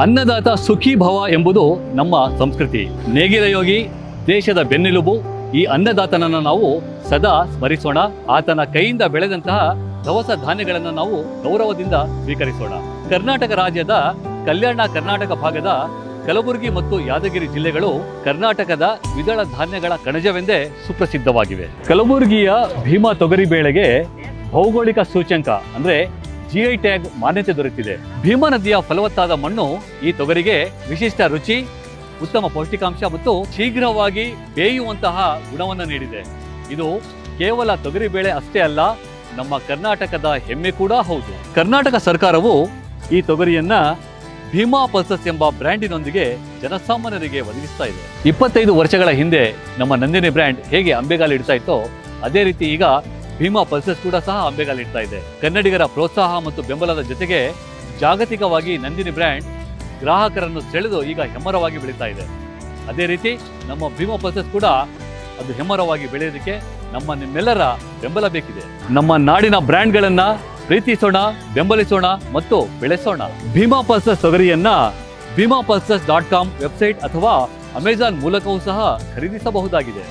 ಅನ್ನದಾತ ಸುಖೀ ಭವ ಎಂಬುದು ನಮ್ಮ ಸಂಸ್ಕೃತಿ. ನೇಗಿಲ ಯೋಗಿ ದೇಶದ ಬೆನ್ನೆಲುಬು. ಈ ಅನ್ನದಾತನನ್ನು ನಾವು ಸದಾ ಸ್ಮರಿಸೋಣ. ಆತನ ಕೈಯಿಂದ ಬೆಳೆದಂತಹ ದವಸ ಧಾನ್ಯಗಳನ್ನು ನಾವು ಗೌರವದಿಂದ ಸ್ವೀಕರಿಸೋಣ. ಕರ್ನಾಟಕ ರಾಜ್ಯದ ಕಲ್ಯಾಣ ಕರ್ನಾಟಕ ಭಾಗದ ಕಲಬುರಗಿ ಮತ್ತು ಯಾದಗಿರಿ ಜಿಲ್ಲೆಗಳು ಕರ್ನಾಟಕದ ದ್ವಿದಳ ಧಾನ್ಯಗಳ ಕಣಜವೆಂದೇ ಸುಪ್ರಸಿದ್ಧವಾಗಿವೆ. ಕಲಬುರಗಿಯ ಭೀಮಾ ತೊಗರಿ ಬೇಳೆಗೆ ಭೌಗೋಳಿಕ ಸೂಚ್ಯಂಕ ಅಂದ್ರೆ GI ಟ್ಯಾಗ್ ಮಾನ್ಯತೆ ದೊರೆತಿದೆ. ಭೀಮಾ ನದಿಯ ಫಲವತ್ತಾದ ಮಣ್ಣು ಈ ತೊಗರಿಗೆ ವಿಶಿಷ್ಟ ರುಚಿ, ಉತ್ತಮ ಪೌಷ್ಟಿಕಾಂಶ ಮತ್ತು ಶೀಘ್ರವಾಗಿ ಬೇಯುವಂತಹ ಗುಣವನ್ನು ನೀಡಿದೆ. ಇದು ಕೇವಲ ತೊಗರಿ ಬೇಳೆ ಅಷ್ಟೇ ಅಲ್ಲ, ನಮ್ಮ ಕರ್ನಾಟಕದ ಹೆಮ್ಮೆ ಕೂಡ ಹೌದು. ಕರ್ನಾಟಕ ಸರ್ಕಾರವು ಈ ತೊಗರಿಯನ್ನ ಭೀಮಾ ಪಲ್ಸಸ್ ಎಂಬ ಬ್ರ್ಯಾಂಡಿನೊಂದಿಗೆ ಜನಸಾಮಾನ್ಯರಿಗೆ ಒದಗಿಸ್ತಾ ಇದೆ. 25 ವರ್ಷಗಳ ಹಿಂದೆ ನಮ್ಮ ನಂದಿನಿ ಬ್ರ್ಯಾಂಡ್ ಹೇಗೆ ಅಂಬೆಗಾಲು ಇಡ್ತಾ ಇತ್ತೋ ಅದೇ ರೀತಿ ಈಗ ಭೀಮಾ ಪಲ್ಸಸ್ ಕೂಡ ಸಹ ಅಂಬೆಗಾಲು ಇಡ್ತಾ ಇದೆ. ಕನ್ನಡಿಗರ ಪ್ರೋತ್ಸಾಹ ಮತ್ತು ಬೆಂಬಲದ ಜೊತೆಗೆ ಜಾಗತಿಕವಾಗಿ ನಂದಿನಿ ಬ್ರ್ಯಾಂಡ್ ಗ್ರಾಹಕರನ್ನು ಸೆಳೆದು ಈಗ ಹೆಮ್ಮರವಾಗಿ ಬೆಳೀತಾ ಇದೆ. ಅದೇ ರೀತಿ ನಮ್ಮ ಭೀಮಾ ಪಲ್ಸಸ್ ಕೂಡ ಅದು ಹೆಮ್ಮರವಾಗಿ ಬೆಳೆಯೋದಕ್ಕೆ ನಿಮ್ಮೆಲ್ಲರ ಬೆಂಬಲ ಬೇಕಿದೆ. ನಮ್ಮ ನಾಡಿನ ಬ್ರ್ಯಾಂಡ್ಗಳನ್ನ ಪ್ರೀತಿಸೋಣ, ಬೆಂಬಲಿಸೋಣ ಮತ್ತು ಬೆಳೆಸೋಣ. ಭೀಮಾ ಪಲ್ಸಸ್ ತೊಗರಿಯನ್ನ BhimaPulses.com ವೆಬ್ಸೈಟ್ ಅಥವಾ ಅಮೆಜಾನ್ ಮೂಲಕವೂ ಸಹ ಖರೀದಿಸಬಹುದಾಗಿದೆ.